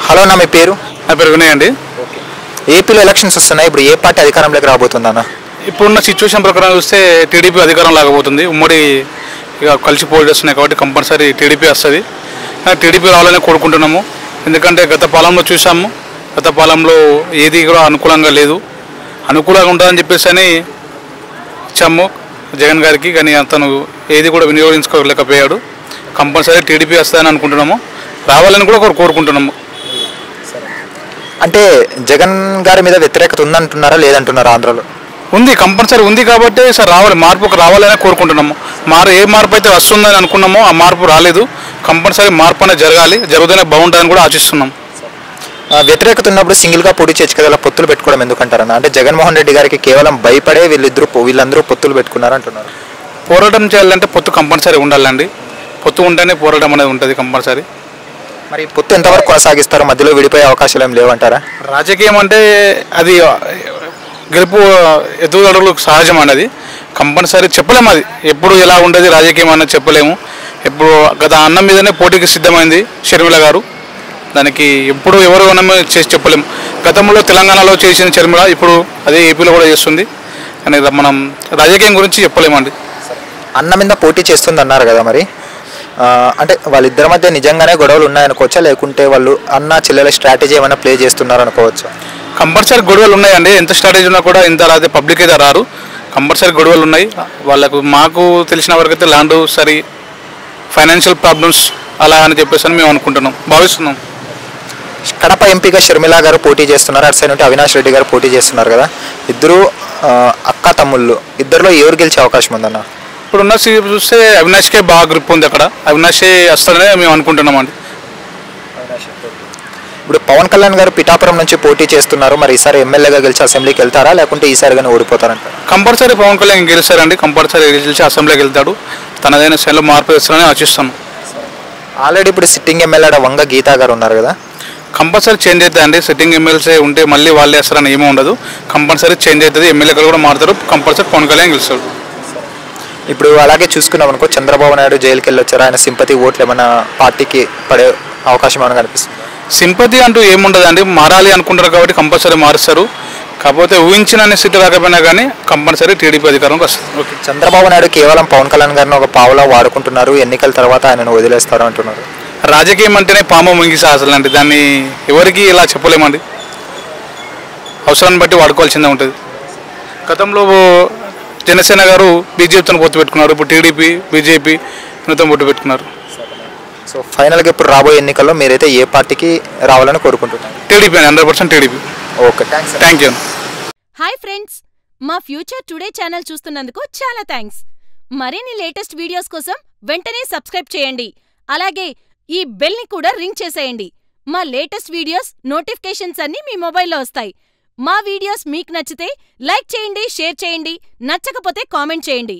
Hello అన్న, మీ పేరు? నా పేరు వినయ్ అండి. ఏపీలో ఎలక్షన్స్ వస్తున్నాయి. ఇప్పుడు ఏ పార్టీ అధికారంలోకి రాబోతుందన్న? ఇప్పుడున్న సిచ్యువేషన్ ప్రకారం చూస్తే టీడీపీ అధికారం లాగబోతుంది. ఉమ్మడి ఇక కలిసి పోటీ చేస్తున్నాయి కాబట్టి కంపల్సరీ టీడీపీ వస్తుంది. టీడీపీ రావాలని కోరుకుంటున్నాము. ఎందుకంటే గత పాలనలో చూసాము, గత పాలనలో ఏది కూడా అనుకూలంగా లేదు. అనుకూలంగా ఉంటుందని చెప్పేసి అని ఇచ్చాము జగన్ గారికి, కానీ అతను ఏది కూడా వినియోగించుకోలేకపోయాడు. కంపల్సరీ టీడీపీ వస్తుందని అనుకుంటున్నాము, రావాలని కూడా కోరుకుంటున్నాము. అంటే జగన్ గారి మీద వ్యతిరేకత ఉందంటున్నారా లేదంటున్నారా? ఆంధ్రలో ఉంది, కంపల్సరీ ఉంది కాబట్టి సార్ రావాలి, మార్పుకు రావాలని కోరుకుంటున్నాము. ఏ మార్పు అయితే వస్తుందని అనుకున్నామో ఆ మార్పు రాలేదు. కంపల్సరీ మార్పు అనేది జరుగుతూనే బాగుంటుందని కూడా ఆశిస్తున్నాం. వ్యతిరేకత ఉన్నప్పుడు సింగిల్గా పోటీ చేయొచ్చు కదా, పొత్తులు పెట్టుకోవడం ఎందుకంటారన్న? అంటే జగన్మోహన్ రెడ్డి గారికి కేవలం భయపడే వీళ్ళందరూ పొత్తులు పెట్టుకున్నారు అంటున్నారు. పోరాటం చేయాలంటే పొత్తు కంపల్సరీ ఉండాలండి. పొత్తు ఉంటేనే పోరాటం అనేది ఉంటుంది కంపల్సరీ. మరి పొత్తు ఎంతవరకు కొనసాగిస్తారు? మధ్యలో విడిపోయే అవకాశాలు ఏం లేవంటారా? రాజకీయం అంటే అది గెలుపు ఎదుగుదలలు సహజం అన్నది. కంపల్సరీ చెప్పలేము, అది ఎప్పుడు ఎలా ఉండేది రాజకీయం అన్నది చెప్పలేము. ఇప్పుడు గత అన్నం మీదనే పోటీకి సిద్ధమైంది షర్మిల గారు. దానికి ఎప్పుడు ఎవరు అన్నం చేసి చెప్పలేము. గతంలో తెలంగాణలో చేసిన షర్మిల ఇప్పుడు అదే ఏపీలో కూడా చేస్తుంది. కానీ మనం రాజకీయం గురించి చెప్పలేమండి. అన్న మీద పోటీ చేస్తుంది అన్నారు కదా, మరి అంటే వాళ్ళిద్దరి మధ్య నిజంగానే గొడవలు ఉన్నాయనుకోవచ్చా, లేకుంటే వాళ్ళు అన్న చెల్లెల స్ట్రాటజీ ఏమైనా ప్లే చేస్తున్నారు అనుకోవచ్చా? కంపల్సరీ గొడవలు ఉన్నాయండి. ఎంత స్ట్రాటజీ ఉన్నా కూడా ఇంత రాదే పబ్లిక్ అయితే రారు. కంపల్సరీ గొడవలు ఉన్నాయి వాళ్ళకు. మాకు తెలిసిన వరకు అయితే ల్యాండ్ సరి, ఫైనాన్షియల్ ప్రాబ్లమ్స్ అలా అని చెప్పేసి మేము అనుకుంటున్నాం, భావిస్తున్నాం. కడప ఎంపీగా షర్మిల గారు పోటీ చేస్తున్నారు, అటు సైడ్ నుండి అవినాష్ రెడ్డి గారు పోటీ చేస్తున్నారు కదా. ఇద్దరు అక్క తమ్ముళ్ళు, ఇద్దరిలో ఎవరు గెలిచే అవకాశం ఉందన్న? ఇప్పుడున్న సీట్ చూస్తే అవినాష్కే బాగా గ్రిప్ ఉంది. అక్కడ అవినాషే వస్తాడనే మేము అనుకుంటున్నామండి. ఇప్పుడు పవన్ కళ్యాణ్ గారు పిఠాపురం నుంచి పోటీ చేస్తున్నారు, మరి ఈసారి ఎమ్మెల్యేగా గెలిచి అసెంబ్లీకి వెళ్తారా, లేకుంటే ఈసారిగానే ఓడిపోతారంట? కంపల్సరీ పవన్ కళ్యాణ్ గెలుస్తారండి. కంపల్సరీ గెలిచి అసెంబ్లీకి వెళ్తాడు. తనదైన శైలిలో మార్పు చేస్తారని ఆశిస్తాను. ఆల్రెడీ ఇప్పుడు సిట్టింగ్ ఎమ్మెల్యే వంగ గీతా గారు ఉన్నారు కదా. కంపల్సరీ చేంజ్ అవుతుందండి. సిట్టింగ్ ఎమ్మెల్సీ ఉంటే మళ్ళీ వాళ్ళే వేస్తారని ఏమీ ఉండదు. కంపల్సరీ చేంజ్ అవుతుంది. ఎమ్మెల్యేలు కూడా మారుతారు. కంపల్సరీ పవన్ కళ్యాణ్ గెలుస్తాడు. ఇప్పుడు అలాగే చూసుకున్నాం అనుకో, చంద్రబాబు నాయుడు జైలుకి వెళ్ళొచ్చారు. ఆయన సింపతి ఓట్లు ఏమైనా పార్టీకి పడే అవకాశం ఏమైనా కనిపిస్తుంది? సింపతి అంటూ ఏముండదండి. మారాలి అనుకుంటారు కాబట్టి కంపల్సరీ మారుస్తారు. కాకపోతే ఊహించిన సీటు రాకపోయినా కానీ కంపల్సరీ టీడీపీ అధికారంకి వస్తుంది. ఓకే. చంద్రబాబు నాయుడు కేవలం పవన్ కళ్యాణ్ గారిని ఒక పావులా వాడుకుంటున్నారు, ఎన్నికల తర్వాత ఆయనను వదిలేస్తారు అంటున్నారు. రాజకీయం అంటేనే పాము ముంగి సాహసలండి. దాన్ని ఎవరికి ఇలా చెప్పలేమండి. అవసరాన్ని బట్టి వాడుకోవాల్సిందే ఉంటుంది. గతంలో జనసేన గారు బీజేపీతో పొత్తు పెట్టుకున్నారు. ఇప్పుడు టీడీపీ బీజేపీ పొత్తు పెట్టుకున్నారు. సో ఫైనల్గా ఇప్పుడు రాబోయే ఎన్నికల్లో మీరైతే ఏ పార్టీకి రావాలని కోరుకుంటున్నారు? TDP 100% TDP. Okay, thank you. Hi friends, మా ఫ్యూచర్ టుడే ఛానల్ చూస్తున్నందుకు చాలా థ్యాంక్స్. మరిన్ని లేటెస్ట్ వీడియోస్ కోసం వెంటనే సబ్స్క్రైబ్ చేయండి. అలాగే ఈ బెల్ ని కూడా రింగ్ చేసేయండి. మా లేటెస్ట్ వీడియోస్ నోటిఫికేషన్స్ అన్నీ మీ మొబైల్లో వస్తాయి. మా వీడియోస్ మీకు నచ్చితే లైక్ చేయండి, షేర్ చేయండి, నచ్చకపోతే కామెంట్ చేయండి.